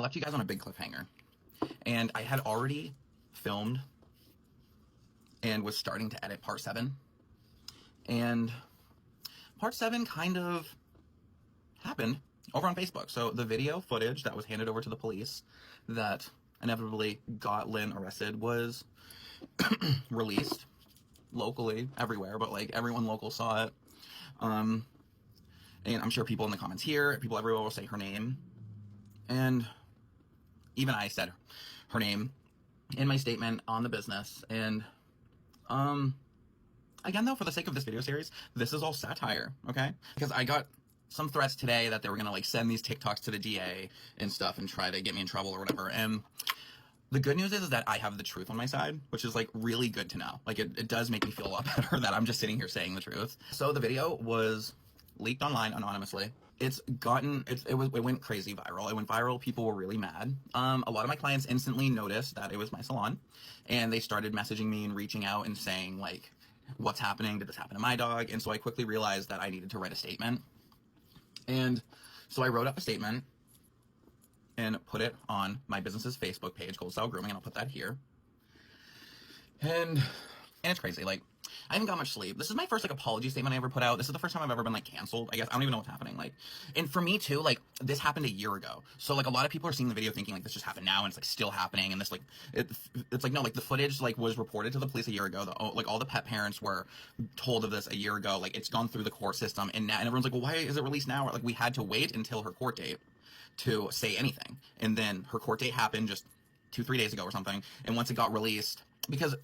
I left you guys on a big cliffhanger, and I had already filmed and was starting to edit part 7, and part 7 kind of happened over on Facebook. So the video footage that was handed over to the police that inevitably got Lynn arrested was released locally everywhere, but like everyone local saw it. And I'm sure people in the comments here, people everywhere will say her name, and even I said her name in my statement on the business. And again, though, for the sake of this video series, this is all satire, okay? Because I got some threats today that they were gonna like send these TikToks to the DA and stuff and try to get me in trouble or whatever. And the good news is that I have the truth on my side, which is like really good to know. Like it does make me feel a lot better that I'm just sitting here saying the truth. So the video was leaked online anonymously. It went crazy viral. It went viral. People were really mad. A lot of my clients instantly noticed that it was my salon, and they started messaging me and reaching out and saying like, what's happening? Did this happen to my dog? And so I quickly realized that I needed to write a statement. And so I wrote up a statement and put it on my business's Facebook page, Cold Style Grooming, and I'll put that here. And it's crazy. Like, I haven't got much sleep. This is my first like apology statement I ever put out. This is the first time I've ever been like canceled. I guess I don't even know what's happening. Like, and for me too, like this happened a year ago. So like a lot of people are seeing the video thinking like this just happened now and it's like still happening. And this like it's like no, like the footage like was reported to the police a year ago. Like all the pet parents were told of this a year ago. Like it's gone through the court system, and now and everyone's like, well, why is it released now? Or, like we had to wait until her court date to say anything, and then her court date happened just 2-3 days ago or something. And once it got released, because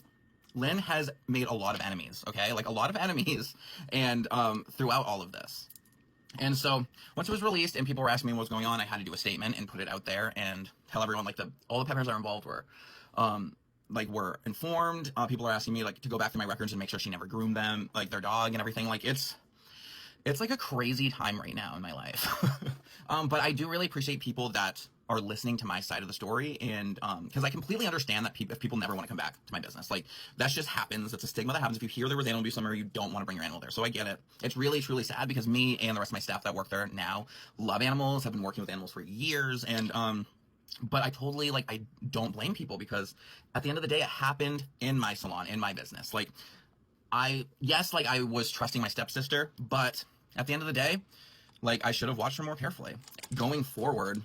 Lynn has made a lot of enemies, okay? Like a lot of enemies, and throughout all of this. And so once it was released and people were asking me what was going on, I had to do a statement and put it out there and tell everyone like all the pet parents that are involved were informed. People are asking me like to go back to my records and make sure she never groomed them, like their dog and everything. Like it's like a crazy time right now in my life. But I do really appreciate people that are listening to my side of the story, and because I completely understand that if people never want to come back to my business, like that just happens. It's a stigma that happens. If you hear there was animal abuse somewhere, you don't want to bring your animal there. So I get it. It's really truly sad because me and the rest of my staff that work there now love animals, have been working with animals for years, and but I totally like I don't blame people, because at the end of the day, it happened in my salon, in my business. Like I was trusting my stepsister, but at the end of the day, like I should have watched her more carefully. Going forward,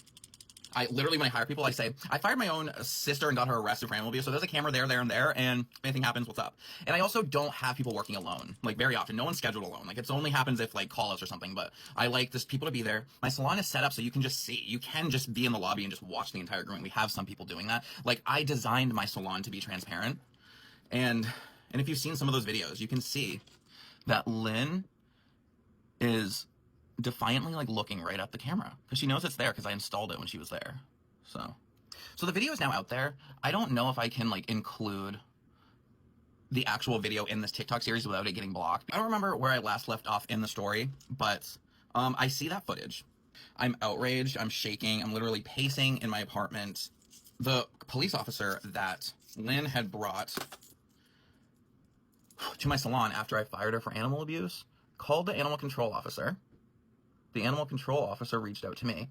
I literally, when I hire people, I say, I fired my own sister and got her arrested for animal abuse, so there's a camera there, and there, and if anything happens, what's up? And I also don't have people working alone, like very often. No one's scheduled alone. Like it only happens if like call-outs or something, but I like this people to be there. My salon is set up so you can just see. You can just be in the lobby and just watch the entire grooming. We have some people doing that. Like I designed my salon to be transparent, and if you've seen some of those videos, you can see that Lynn is defiantly like looking right at the camera because she knows it's there because I installed it when she was there. So the video is now out there. I don't know if I can like include the actual video in this TikTok series without it getting blocked. I don't remember where I last left off in the story, but I see that footage. I'm outraged. I'm shaking. I'm literally pacing in my apartment. The police officer that Lynn had brought to my salon after I fired her for animal abuse called the animal control officer. The animal control officer reached out to me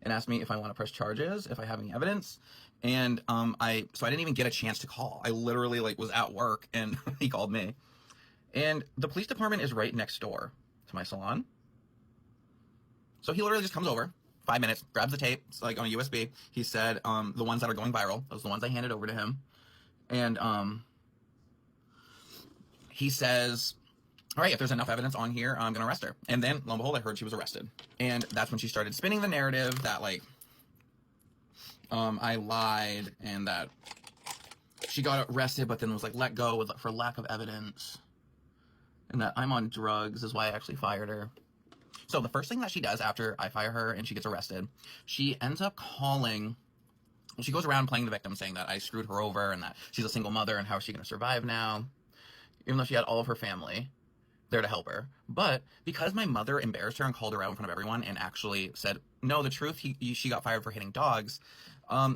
and asked me if I want to press charges, if I have any evidence. And so I didn't even get a chance to call. I literally like was at work and he called me. And the police department is right next door to my salon. So he literally just comes over, 5 minutes, grabs the tape, it's like on a USB. He said the ones that are going viral, those are the ones I handed over to him. And he says, all right, if there's enough evidence on here, I'm going to arrest her. And then, lo and behold, I heard she was arrested. And that's when she started spinning the narrative that, like, I lied and that she got arrested but then was, like, let go for lack of evidence. And that I'm on drugs is why I actually fired her. So the first thing that she does after I fire her and she gets arrested, she ends up calling... She goes around playing the victim, saying that I screwed her over and that she's a single mother and how is she going to survive now, even though she had all of her family there to help her. But because my mother embarrassed her and called her out in front of everyone and actually said, no, the truth, she got fired for hitting dogs,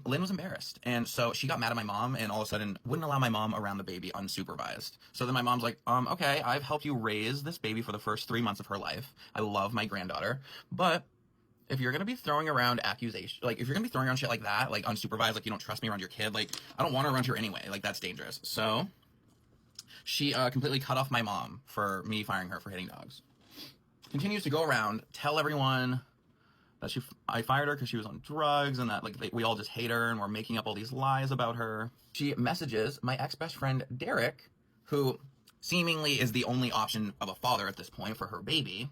Lynn was embarrassed. And so she got mad at my mom and all of a sudden wouldn't allow my mom around the baby unsupervised. So then my mom's like, okay, I've helped you raise this baby for the first 3 months of her life. I love my granddaughter, but if you're gonna be throwing around accusations, like if you're gonna be throwing around shit like that, like unsupervised, like you don't trust me around your kid, like I don't want her around here anyway. Like that's dangerous. So she completely cut off my mom for me firing her for hitting dogs. Continues to go around, tell everyone that I fired her because she was on drugs and that like we all just hate her and we're making up all these lies about her. She messages my ex-best friend Derek, who seemingly is the only option of a father at this point for her baby.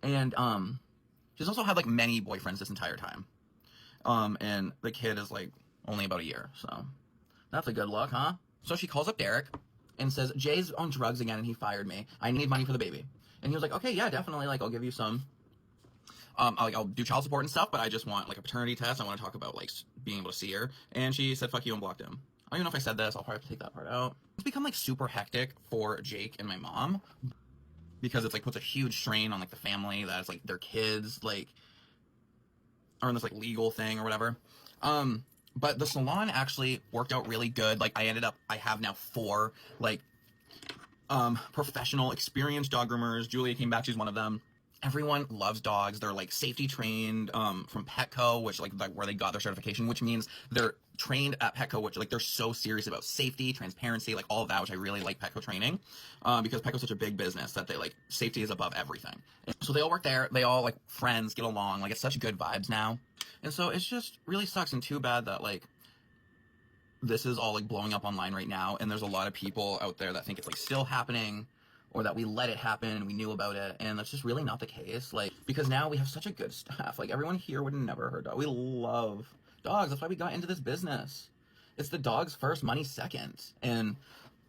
And she's also had like many boyfriends this entire time. And the kid is like only about a year, so that's a good look, huh? So she calls up Derek and says, Jay's on drugs again and he fired me. I need money for the baby. And he was like, okay, yeah, definitely, like I'll give you some. I'll do child support and stuff, but I just want like a paternity test. I want to talk about like being able to see her. And she said, fuck you, and blocked him. I don't even know if I said this. I'll probably have to take that part out. It's become like super hectic for Jake and my mom because it's like puts a huge strain on like the family that is like their kids like are in this like legal thing or whatever. But the salon actually worked out really good. Like I have now 4 like professional experienced dog groomers. Julia came back, she's one of them. Everyone loves dogs. They're like safety trained from Petco, which like where they got their certification, which means they're trained at Petco, which like they're so serious about safety, transparency, like all of that, which I really like Petco training because Petco's such a big business that they like safety is above everything. So they all work there. They all like friends, get along. Like it's such good vibes now. And so it's just really sucks and too bad that like this is all like blowing up online right now. And there's a lot of people out there that think it's like still happening, or that we let it happen and we knew about it, and that's just really not the case. Like, because now we have such a good staff. Like, everyone here would never hurt dogs. We love dogs. That's why we got into this business. It's the dogs first, money second. And,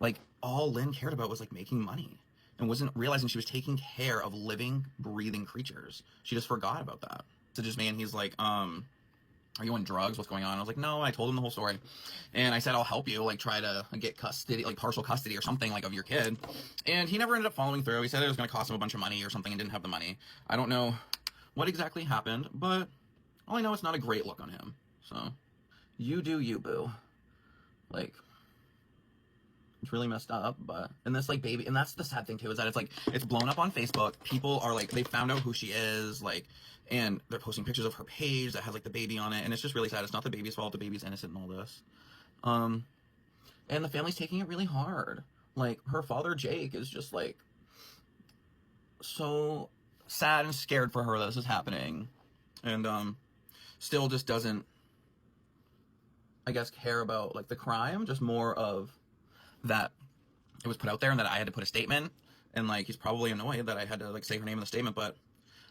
like, all Lynn cared about was, like, making money. And wasn't realizing she was taking care of living, breathing creatures. She just forgot about that. So just me, and he's like, are you on drugs? What's going on? I was like, no. I told him the whole story. And I said, I'll help you, like, try to get custody, like, partial custody or something, like, of your kid. And he never ended up following through. He said it was going to cost him a bunch of money or something and didn't have the money. I don't know what exactly happened, but all I know it's not a great look on him. So, you do you, boo. Like, it's really messed up, but, and this, like, baby, and that's the sad thing, too, is that it's, like, it's blown up on Facebook. People are, like, they found out who she is, like, and they're posting pictures of her page that has, like, the baby on it, and it's just really sad. It's not the baby's fault. The baby's innocent in all this. And the family's taking it really hard. Like, her father, Jake, is just, like, so sad and scared for her that this is happening. And, still just doesn't, I guess, care about, like, the crime, just more of that it was put out there and that I had to put a statement. And, like, he's probably annoyed that I had to, like, say her name in the statement, but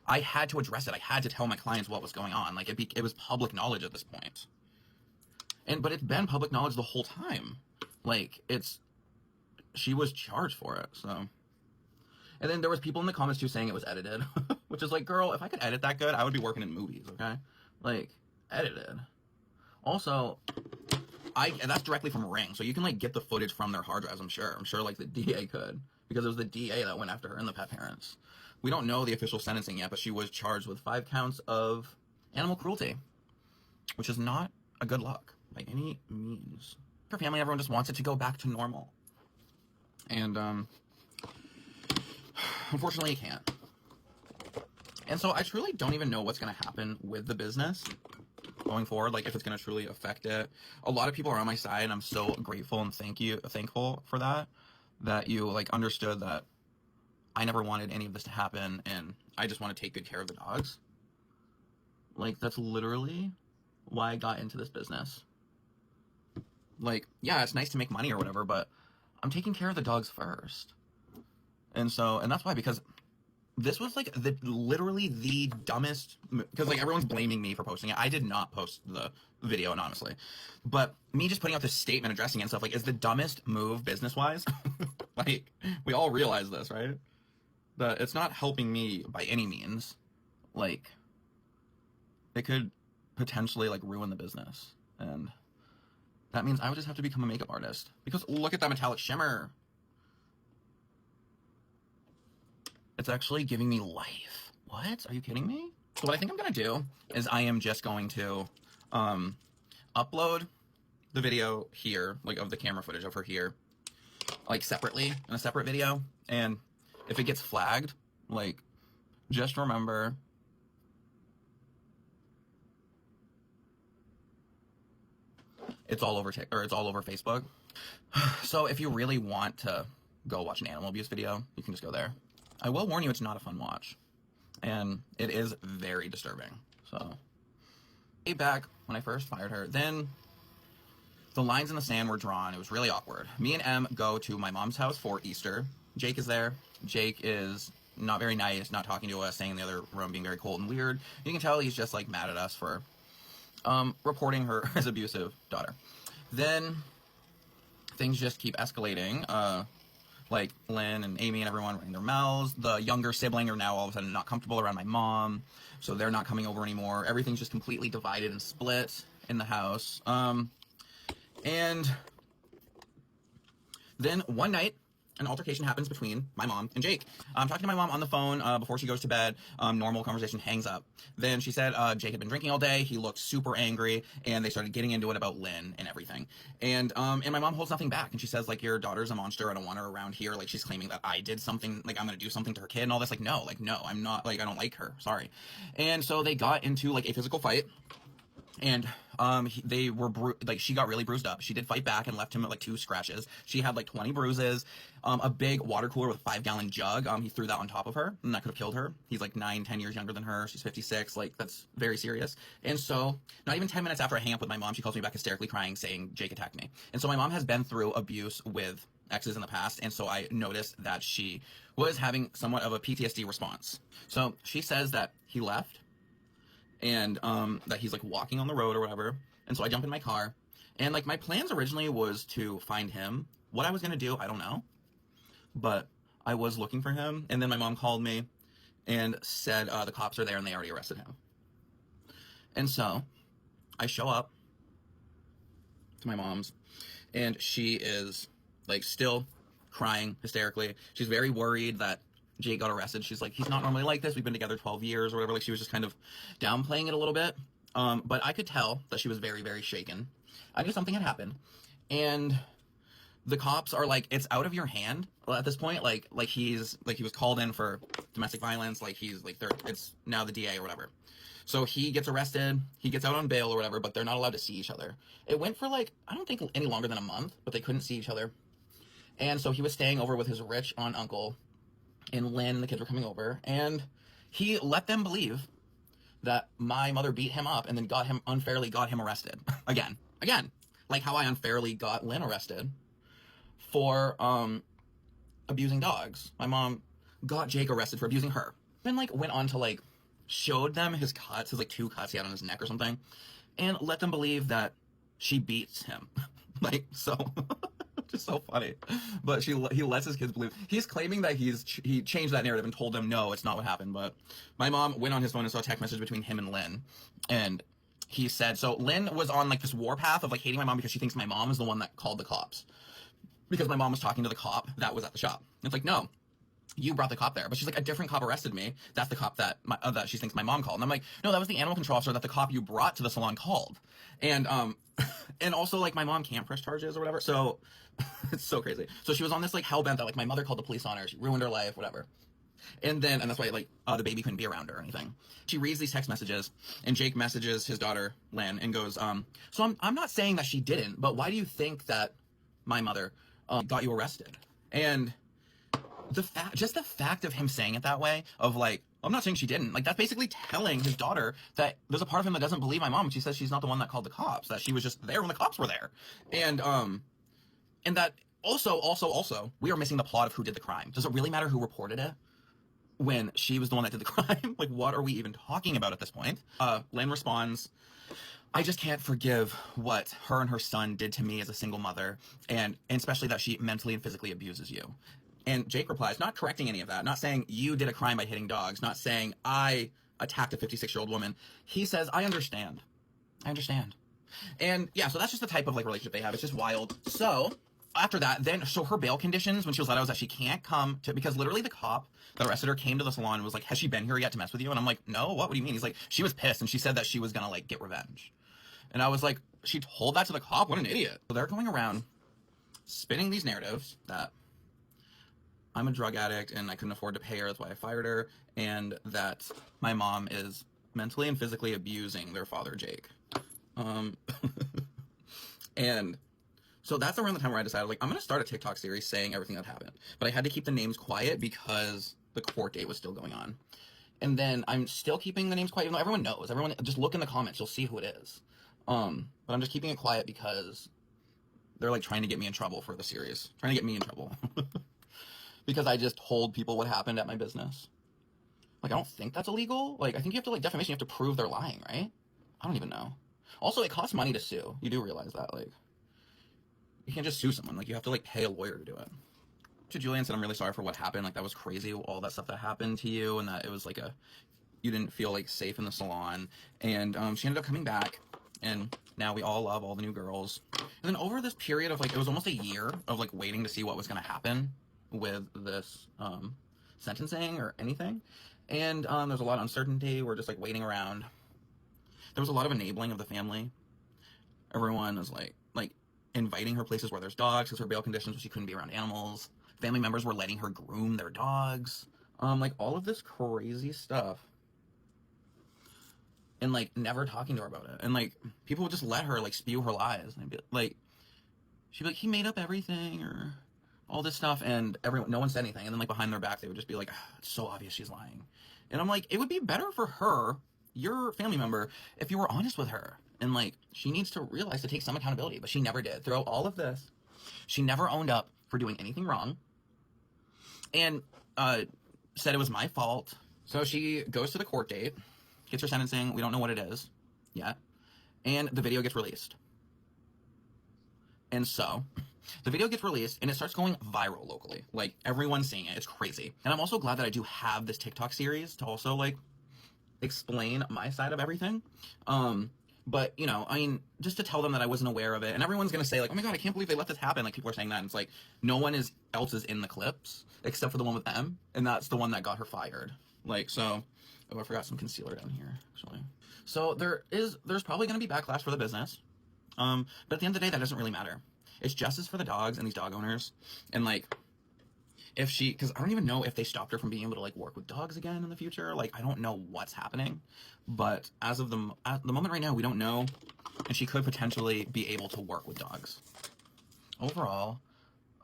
I had to address it. I had to tell my clients what was going on. Like, it was public knowledge at this point. But it's been public knowledge the whole time. Like, she was charged for it, so. And then there was people in the comments, too, saying it was edited. Which is like, girl, if I could edit that good, I would be working in movies, okay? Like, edited. Also, and that's directly from Ring, so you can, like, get the footage from their hard drives, I'm sure. I'm sure, like, the DA could. Because it was the DA that went after her and the pet parents. We don't know the official sentencing yet, but she was charged with 5 counts of animal cruelty, which is not a good look by any means. Her family, everyone just wants it to go back to normal. And, unfortunately, it can't. And so I truly don't even know what's going to happen with the business going forward, like if it's going to truly affect it. A lot of people are on my side, and I'm so grateful and thankful for that you, like, understood that I never wanted any of this to happen, and I just want to take good care of the dogs. Like, that's literally why I got into this business. Like, yeah, it's nice to make money or whatever, but I'm taking care of the dogs first. And that's why, because this was, like, literally the dumbest, because, like, everyone's blaming me for posting it. I did not post the video, anonymously. But me just putting out this statement, addressing it and stuff, like, is the dumbest move business-wise. Like, we all realize this, right? That it's not helping me by any means. Like, it could potentially, like, ruin the business. And that means I would just have to become a makeup artist. Because look at that metallic shimmer. It's actually giving me life. What? Are you kidding me? So what I think I'm going to do is I am just going to upload the video here, like, of the camera footage of her here, like, separately in a separate video. And if it gets flagged, like, just remember It's all over it's all over Facebook. So if you really want to go watch an animal abuse video, you can just go there. I will warn you, it's not a fun watch, and it is very disturbing. So, way back when I first fired her, then the lines in the sand were drawn. It was really awkward. Me and Em go to my mom's house for Easter. Jake is there. Jake is not very nice, not talking to us, staying in the other room, being very cold and weird. You can tell he's just like mad at us for reporting her as abusive daughter. Then things just keep escalating. Like Lynn and Amy and everyone running their mouths. The younger sibling are now all of a sudden not comfortable around my mom, so they're not coming over anymore. Everything's just completely divided and split in the house. And then one night, an altercation happens between my mom and Jake. I'm talking to my mom on the phone before she goes to bed. Normal conversation, hangs up. Then she said Jake had been drinking all day. He looked super angry, and they started getting into it about Lynn and everything. And my mom holds nothing back, and she says, like, your daughter's a monster. I don't want her around here. Like, she's claiming that I did something, like, I'm going to do something to her kid and all this. Like, no, I'm not, like, I don't like her. Sorry. And so they got into, like, a physical fight. And she got really bruised up. She did fight back and left him at like 2 scratches. She had like 20 bruises. A big water cooler with a 5-gallon jug. He threw that on top of her, and that could have killed her. He's like 9-10 years younger than her. She's 56. Like, that's very serious. And so, not even 10 minutes after I hang up with my mom, she calls me back hysterically crying, saying Jake attacked me. And so my mom has been through abuse with exes in the past, and so I noticed that she was having somewhat of a PTSD response. So she says that he left, and that he's like walking on the road or whatever. And so I jump in my car, and like my plans originally was to find him. What I was gonna do, I don't know, but I was looking for him. And then my mom called me and said the cops are there and they already arrested him. And so I show up to my mom's, and she is like still crying hysterically. She's very worried that Jake got arrested. She's like, he's not normally like this. We've been together 12 years or whatever. Like, she was just kind of downplaying it a little bit. But I could tell that she was very, very shaken. I knew something had happened. And the cops are like, it's out of your hand at this point. Like he was called in for domestic violence. Like, he's like, it's now the DA or whatever. So he gets arrested. He gets out on bail or whatever, but they're not allowed to see each other. It went for like, I don't think any longer than a month, but they couldn't see each other. And so he was staying over with his rich aunt, uncle, and Lynn, the kids were coming over, and he let them believe that my mother beat him up and then unfairly got him arrested. Again, like how I unfairly got Lynn arrested for abusing dogs. My mom got Jake arrested for abusing her. Then like went on to like showed them his cuts, his like 2 cuts he had on his neck or something, and let them believe that she beats him. Like, so just so funny. But he lets his kids believe. He's claiming that he changed that narrative and told them, no, it's not what happened. But my mom went on his phone and saw a text message between him and Lynn. And he said, so Lynn was on like this warpath of like hating my mom because she thinks my mom is the one that called the cops. Because my mom was talking to the cop that was at the shop. It's like, no, you brought the cop there. But she's like, a different cop arrested me. That's the cop that she thinks my mom called. And I'm like, no, that was the animal control officer that the cop you brought to the salon called. And and also like my mom can't press charges or whatever. So it's so crazy. So she was on this like hell bent that like my mother called the police on her. She ruined her life, whatever. And that's why like the baby couldn't be around her or anything. She reads these text messages, and Jake messages his daughter Lynn and goes, so I'm not saying that she didn't, but why do you think that my mother got you arrested? And the fact of him saying it that way, of like, I'm not saying she didn't, like, that's basically telling his daughter that there's a part of him that doesn't believe my mom. She says she's not the one that called the cops, that she was just there when the cops were there. And that also, we are missing the plot of who did the crime. Does it really matter who reported it when she was the one that did the crime? Like, what are we even talking about at this point? Lynn responds, I just can't forgive what her and her son did to me as a single mother, and especially that she mentally and physically abuses you. And Jake replies, not correcting any of that, not saying you did a crime by hitting dogs, not saying I attacked a 56-year-old woman. He says, I understand. And yeah, so that's just the type of like relationship they have. It's just wild. So after that, so her bail conditions when she was let out was that she can't come to, because literally the cop that arrested her came to the salon and was like, has she been here yet to mess with you? And I'm like, no, what do you mean? He's like, she was pissed and she said that she was gonna like get revenge. And I was like, she told that to the cop? What an idiot. So they're going around spinning these narratives that I'm a drug addict and I couldn't afford to pay her, that's why I fired her, and that my mom is mentally and physically abusing their father, Jake. And so that's around the time where I decided, like, I'm going to start a TikTok series saying everything that happened. But I had to keep the names quiet because the court date was still going on. And then I'm still keeping the names quiet, even though everyone knows. Everyone, just look in the comments, you'll see who it is. But I'm just keeping it quiet because they're, like, trying to get me in trouble for the series. Trying to get me in trouble. Because I just told people what happened at my business. Like, I don't think that's illegal. Like, I think you have to, like, defamation, you have to prove they're lying, right? I don't even know. Also, it costs money to sue. You do realize that, like, you can't just sue someone. Like, you have to, like, pay a lawyer to do it. To Julian said, I'm really sorry for what happened. Like, that was crazy, all that stuff that happened to you, and that it was, like, you didn't feel, like, safe in the salon. And she ended up coming back, and now we all love all the new girls. And then over this period of, like, it was almost a year of, like, waiting to see what was going to happen with this sentencing or anything. And there's a lot of uncertainty. We're just, like, waiting around. There was a lot of enabling of the family. Everyone was, like inviting her places where there's dogs because her bail conditions was she couldn't be around animals. Family members were letting her groom their dogs. Like, all of this crazy stuff. And, like, never talking to her about it. And, like, people would just let her, like, spew her lies. And be, like, she'd be like, he made up everything, or all this stuff, and no one said anything. And then, like, behind their back, they would just be like, it's so obvious she's lying. And I'm like, it would be better for her, your family member, if you were honest with her. And, like, she needs to realize to take some accountability, but she never did. Throughout all of this, she never owned up for doing anything wrong, and said it was my fault. So she goes to the court date, gets her sentencing. We don't know what it is yet, and the video gets released. And so the video gets released, and it starts going viral locally. Like, everyone's seeing it. It's crazy. And I'm also glad that I do have this TikTok series to also, like, explain my side of everything. But, you know, I mean, just to tell them that I wasn't aware of it. And everyone's going to say, like, oh my God, I can't believe they let this happen. Like, people are saying that. And it's like, no one else is in the clips except for the one with them. And that's the one that got her fired. Like, so, oh, I forgot some concealer down here, actually. So there's probably going to be backlash for the business. But at the end of the day, that doesn't really matter. It's justice for the dogs and these dog owners. And, like, because I don't even know if they stopped her from being able to, like, work with dogs again in the future. Like, I don't know what's happening. But at the moment right now, we don't know. And she could potentially be able to work with dogs. Overall,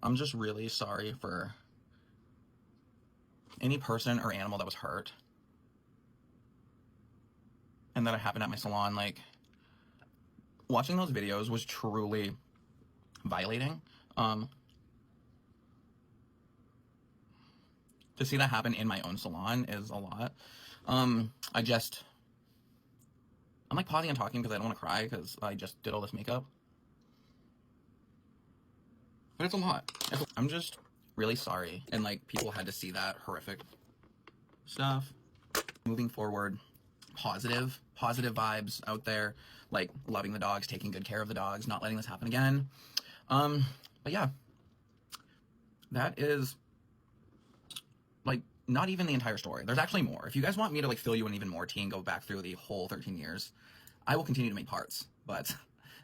I'm just really sorry for any person or animal that was hurt. And that it happened at my salon. Like, watching those videos was truly violating. To see that happen in my own salon is a lot. I'm like pausing and talking because I don't want to cry because I just did all this makeup. But it's a lot. I'm just really sorry. And, like, people had to see that horrific stuff. Moving forward, positive vibes out there. Like, loving the dogs, taking good care of the dogs, not letting this happen again. But yeah. That is, like, not even the entire story. There's actually more. If you guys want me to, like, fill you in even more tea and go back through the whole 13 years, I will continue to make parts. But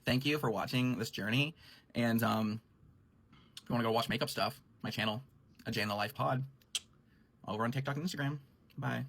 thank you for watching this journey. And if you want to go watch makeup stuff, my channel, A Day in the Life Pod, over on TikTok and Instagram. Bye.